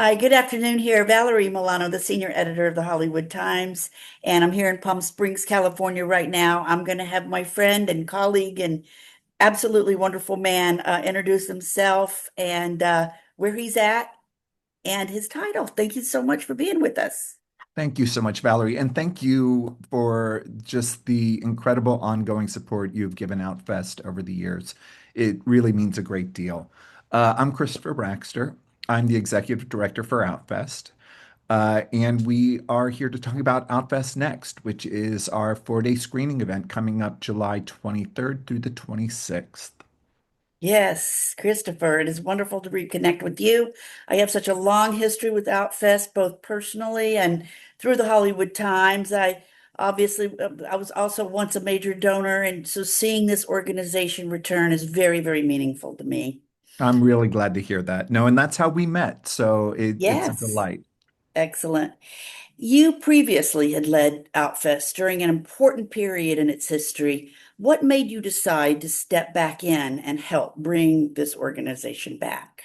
Hi, good afternoon here. Valerie Milano, the senior editor of the Hollywood Times, and I'm here in Palm Springs, California right now. I'm going to have my friend and colleague and absolutely wonderful man introduce himself and where he's at and his title. Thank you so much for being with us. Thank you so much, Valerie. And thank you for just the incredible ongoing support you've given Outfest over the years. It really means a great deal. I'm Christopher Racster. I'm the executive director for Outfest. And we are here to talk about Outfest Next, which is our 4-day screening event coming up July 23rd through the 26th. Yes, Christopher, it is wonderful to reconnect with you. I have such a long history with Outfest, both personally and through the Hollywood Times. I was also once a major donor, and so seeing this organization return is very, very meaningful to me. I'm really glad to hear that. No, and that's how we met. So it's a Yes, delight. excellent. You previously had led Outfest during an important period in its history. What made you decide to step back in and help bring this organization back?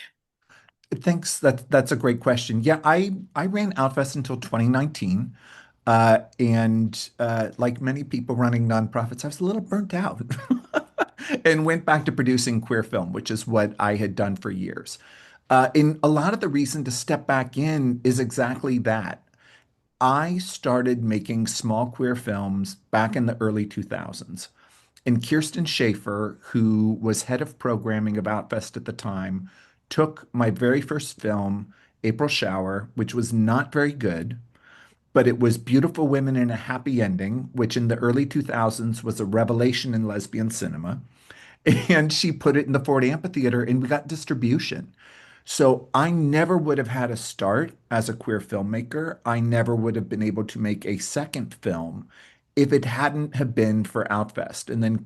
Thanks. That's a great question. Yeah, I ran Outfest until 2019, and like many people running nonprofits, I was a little burnt out, and went back to producing queer film, which is what I had done for years. And a lot of the reason to step back in is exactly that. I started making small queer films back in the early 2000s. And Kirsten Schaefer, who was head of programming of Outfest at the time, took my very first film, April Shower, which was not very good, but it was Beautiful Women and a Happy Ending, which in the early 2000s was a revelation in lesbian cinema. And she put it in the Ford Amphitheater and we got distribution. So I never would have had a start as a queer filmmaker. I never would have been able to make a second film if it hadn't have been for Outfest. And then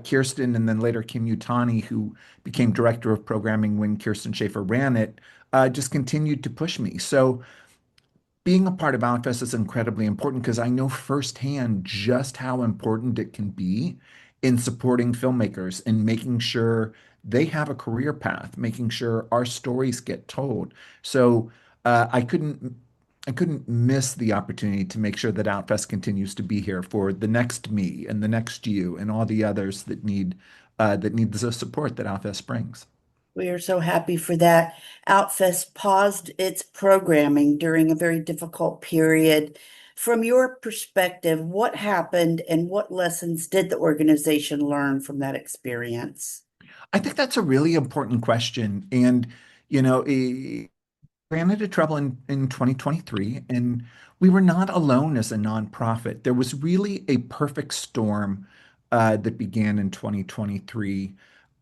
Kirsten, and then later Kim Utani, who became director of programming when Kirsten Schaefer ran it, just continued to push me. So being a part of Outfest is incredibly important because I know firsthand just how important it can be in supporting filmmakers and making sure they have a career path, making sure our stories get told. So I couldn't miss the opportunity to make sure that Outfest continues to be here for the next me and the next you and all the others that need the support that Outfest brings. We are so happy for that. Outfest paused its programming during a very difficult period. From your perspective, what happened and what lessons did the organization learn from that experience? I think that's a really important question. And, it ran into trouble in 2023, and we were not alone as a nonprofit. There was really a perfect storm that began in 2023.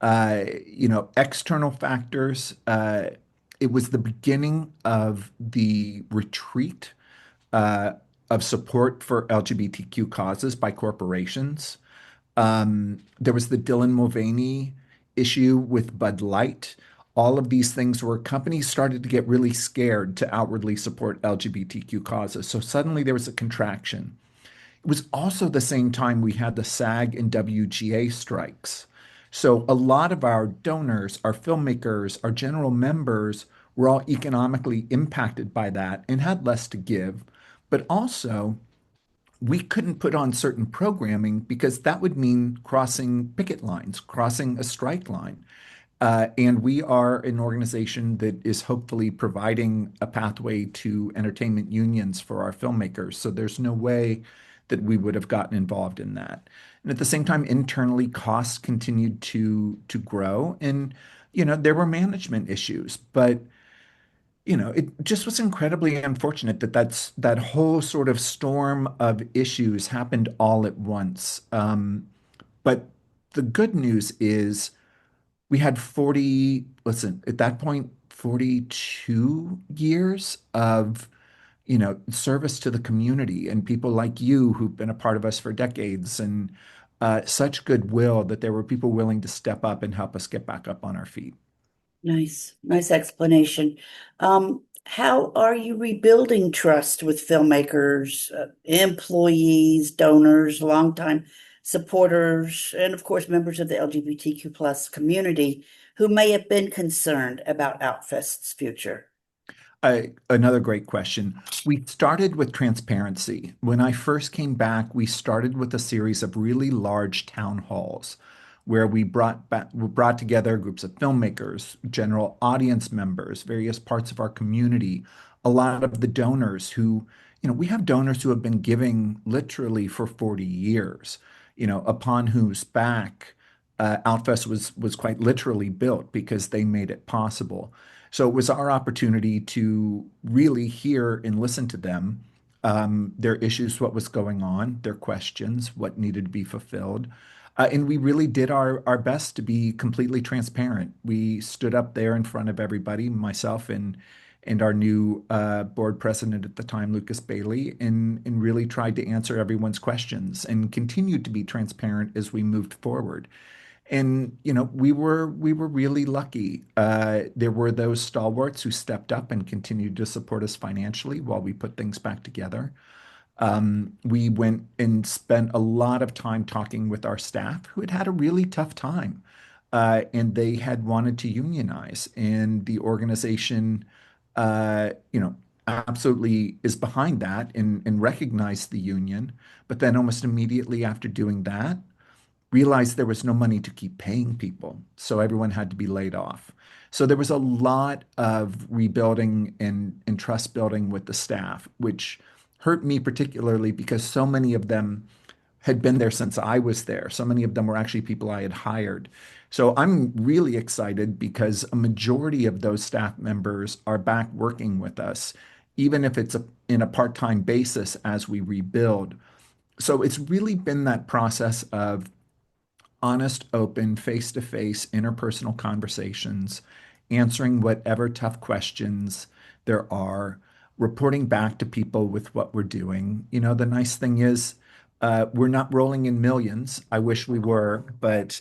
External factors. It was the beginning of the retreat uh, of support for LGBTQ causes by corporations. There was the Dylan Mulvaney issue with Bud Light. All of these things where companies started to get really scared to outwardly support LGBTQ causes. So suddenly there was a contraction. It was also the same time we had the SAG and WGA strikes. So a lot of our donors, our filmmakers, our general members were all economically impacted by that and had less to give. But also, we couldn't put on certain programming because that would mean crossing picket lines, crossing a strike line. And we are an organization that is hopefully providing a pathway to entertainment unions for our filmmakers. So there's no way that we would have gotten involved in that. And at the same time, internally, costs continued to grow, and there were management issues, but it just was incredibly unfortunate that that whole sort of storm of issues happened all at once. But the good news is we had 40, listen, at that point, 42 years of, service to the community and people like you who've been a part of us for decades and such goodwill that there were people willing to step up and help us get back up on our feet. Nice explanation. How are you rebuilding trust with filmmakers, employees, donors, longtime supporters, and of course, members of the LGBTQ plus community who may have been concerned about Outfest's future? Another great question. We started with transparency. When I first came back, we started with a series of really large town halls where we brought together groups of filmmakers, general audience members, various parts of our community, a lot of the donors who, we have donors who have been giving literally for 40 years, upon whose back Outfest was quite literally built because they made it possible. So it was our opportunity to really hear and listen to them, their issues, what was going on, their questions, what needed to be fulfilled. And we really did our best to be completely transparent. We stood up there in front of everybody, myself and our new board president at the time, Lucas Bailey, and really tried to answer everyone's questions and continued to be transparent as we moved forward. And we were really lucky. There were those stalwarts who stepped up and continued to support us financially while we put things back together. We went and spent a lot of time talking with our staff who had had a really tough time, and they had wanted to unionize, and the organization, absolutely is behind that and recognized the union. But then almost immediately after doing that, realized there was no money to keep paying people. So everyone had to be laid off. So there was a lot of rebuilding and trust building with the staff, which hurt me particularly because so many of them had been there since I was there. So many of them were actually people I had hired. So I'm really excited because a majority of those staff members are back working with us, even if it's in a part-time basis as we rebuild. So it's really been that process of honest, open, face to face, interpersonal conversations, answering whatever tough questions there are, reporting back to people with what we're doing. The nice thing is, we're not rolling in millions. I wish we were, but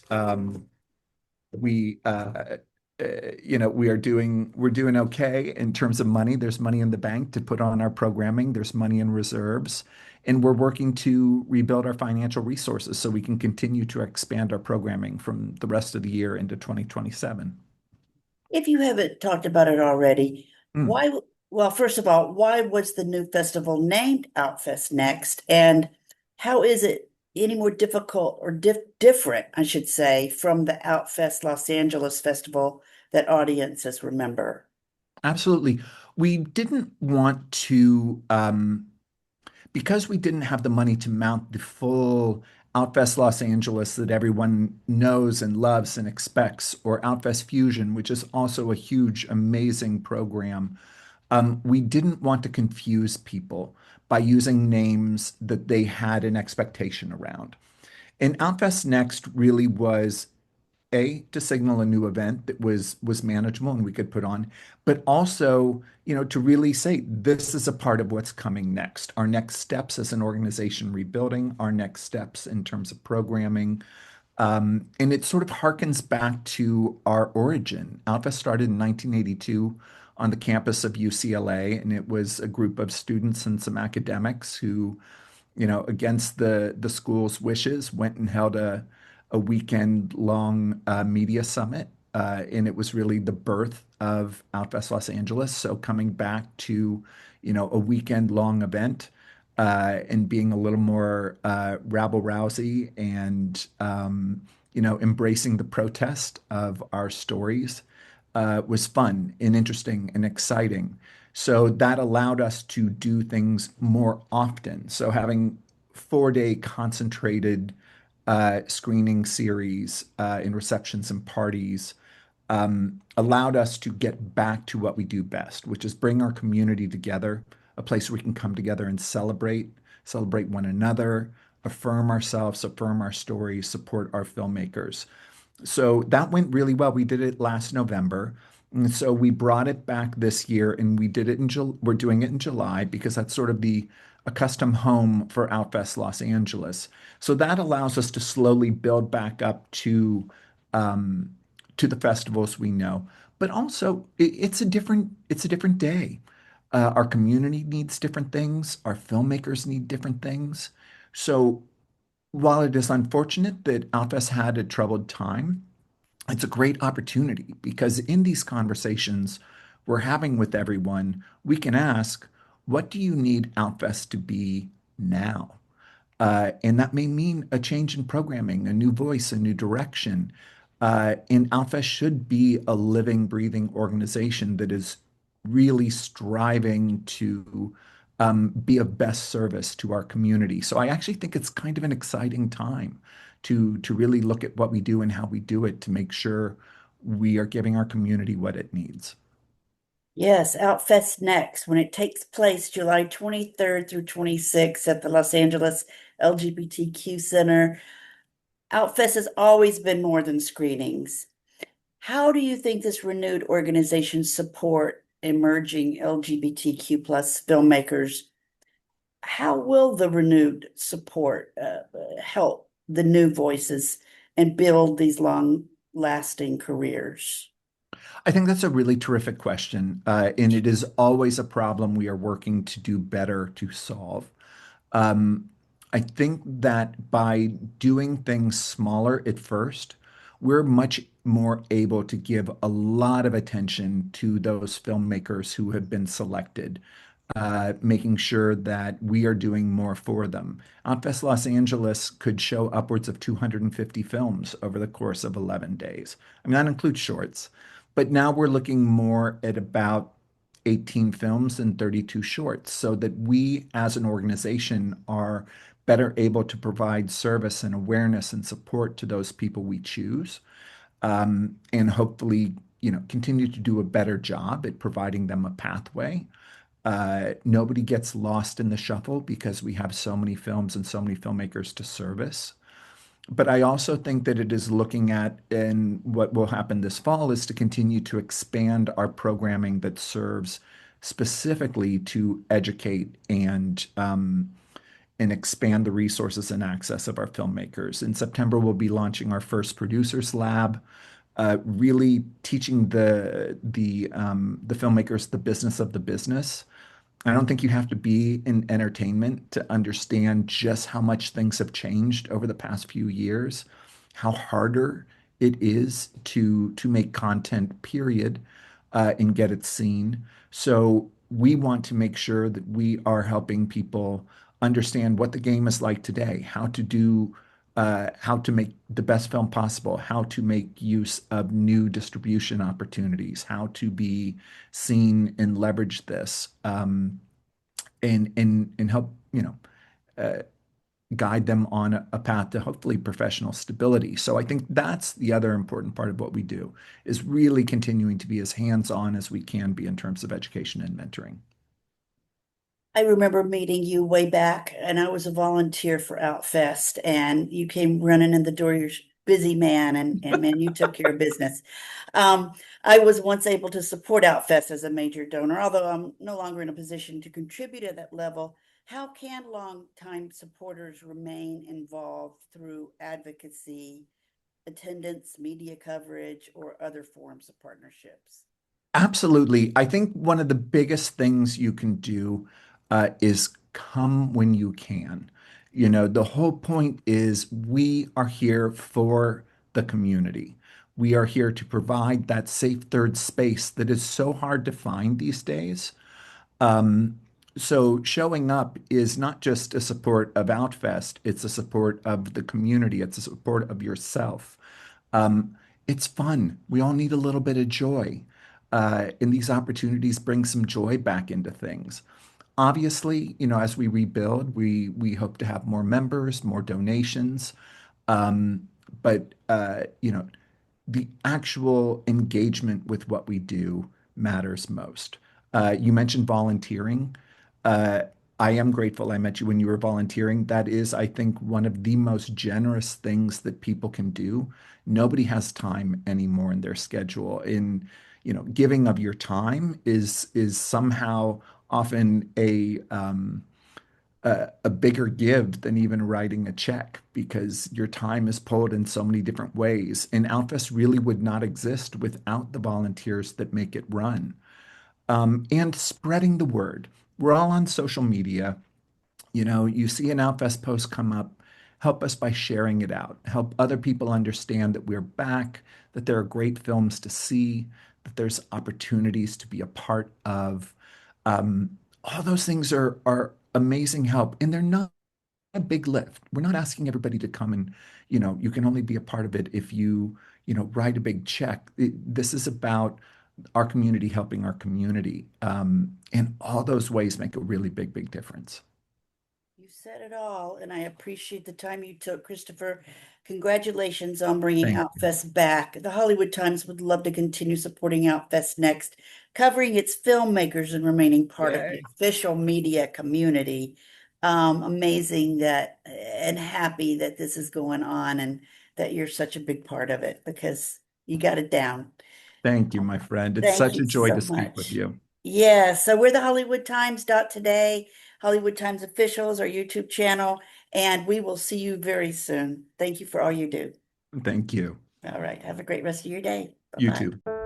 we we're doing okay in terms of money. There's money in the bank to put on our programming. There's money in reserves, and we're working to rebuild our financial resources so we can continue to expand our programming from the rest of the year into 2027. If you haven't talked about it already, Mm. well, first of all, why was the new festival named Outfest Next? And how is it any more difficult or different, I should say, from the Outfest Los Angeles Festival that audiences remember? Absolutely. We didn't want to, because we didn't have the money to mount the full Outfest Los Angeles that everyone knows and loves and expects, or Outfest Fusion, which is also a huge, amazing program. We didn't want to confuse people by using names that they had an expectation around. And Outfest Next really was to signal a new event that was manageable and we could put on, but also, to really say this is a part of what's coming next. Our next steps as an organization rebuilding, our next steps in terms of programming. And it sort of harkens back to our origin. Alpha started in 1982 on the campus of UCLA, and it was a group of students and some academics who, against the school's wishes, went and held a weekend long media summit. And it was really the birth of Outfest Los Angeles. So coming back to, a weekend long event and being a little more rabble-rousy and, embracing the protest of our stories was fun and interesting and exciting. So that allowed us to do things more often. So having 4-day concentrated screening series in receptions and parties allowed us to get back to what we do best, which is bring our community together, a place where we can come together and celebrate one another, affirm ourselves, affirm our stories, support our filmmakers. So that went really well. We did it last November. And so we brought it back this year and we did it we're doing it in July because that's sort of a custom home for Outfest Los Angeles. So that allows us to slowly build back up to the festivals we know. But also it's a different day. Our community needs different things. Our filmmakers need different things. So while it is unfortunate that Outfest had a troubled time, it's a great opportunity because in these conversations, we're having with everyone, we can ask, what do you need Outfest to be now? And that may mean a change in programming, a new voice, a new direction. And Outfest should be a living, breathing organization that is really striving to be of best service to our community. So I actually think it's kind of an exciting time to really look at what we do and how we do it to make sure we are giving our community what it needs. Yes, Outfest next when it takes place July 23rd through 26th at the Los Angeles LGBTQ Center. Outfest has always been more than screenings. How do you think this renewed organization support emerging LGBTQ plus filmmakers? How will the renewed support help the new voices and build these long lasting careers? I think that's a really terrific question, and it is always a problem we are working to do better to solve. Um, I think that by doing things smaller at first, we're much more able to give a lot of attention to those filmmakers who have been selected, making sure that we are doing more for them. Outfest Los Angeles could show upwards of 250 films over the course of 11 days. I mean, that includes shorts, but now we're looking more at about 18 films and 32 shorts so that we as an organization are better able to provide service and awareness and support to those people we choose, and hopefully, continue to do a better job at providing them a pathway. Nobody gets lost in the shuffle because we have so many films and so many filmmakers to service. But I also think that it is looking at, and what will happen this fall is to continue to expand our programming that serves specifically to educate and expand the resources and access of our filmmakers. In September, we'll be launching our first producers lab, really teaching the filmmakers the business of the business. I don't think you have to be in entertainment to understand just how much things have changed over the past few years, how harder it is to make content, period, and get it seen. So we want to make sure that we are helping people understand what the game is like today, how to make the best film possible, how to make use of new distribution opportunities, how to be seen and leverage this, and help, uh, guide them on a path to hopefully professional stability. So I think that's the other important part of what we do is really continuing to be as hands-on as we can be in terms of education and mentoring. I remember meeting you way back, and I was a volunteer for Outfest, and you came running in the door. You're a busy man, and man, you took care of business. Um, I was once able to support Outfest as a major donor, although I'm no longer in a position to contribute at that level. How can longtime supporters remain involved through advocacy, attendance, media coverage, or other forms of partnerships? Absolutely. I think one of the biggest things you can do is come when you can. The whole point is we are here for the community. We are here to provide that safe third space that is so hard to find these days. Um, so showing up is not just a support of Outfest, it's a support of the community, it's a support of yourself. Um, it's fun. We all need a little bit of joy. And these opportunities bring some joy back into things. Obviously, as we rebuild, we hope to have more members, more donations. But the actual engagement with what we do matters most. You mentioned volunteering. Uh, I am grateful I met you when you were volunteering. That is, I think, one of the most generous things that people can do. Nobody has time anymore in their schedule. Giving of your time is somehow often a bigger give than even writing a check because your time is pulled in so many different ways. And Outfest really would not exist without the volunteers that make it run. And spreading the word. We're all on social media. You see an Outfest post come up. help us by sharing it out. Help other people understand that we're back, that there are great films to see, that there's opportunities to be a part of. All those things are amazing help, and they're not a big lift. We're not asking everybody to come and, you can only be a part of it if you write a big check. This is about our community helping our community. And all those ways make a really big, big difference. You said it all, and I appreciate the time you took, Christopher. Congratulations on bringing Thank you. Outfest back. The Hollywood Times would love to continue supporting Outfest next, covering its filmmakers and remaining part of the Yay. official media community. Amazing that and happy that this is going on and that you're such a big part of it because you got it down. Thank you, my friend. It's Thank such you a joy so to speak with much. you. Yeah, so we're the Hollywood Times dot today, Hollywood Times officials, our YouTube channel, and we will see you very soon. Thank you for all you do. Thank you. All right, have a great rest of your day. You Bye-bye. too.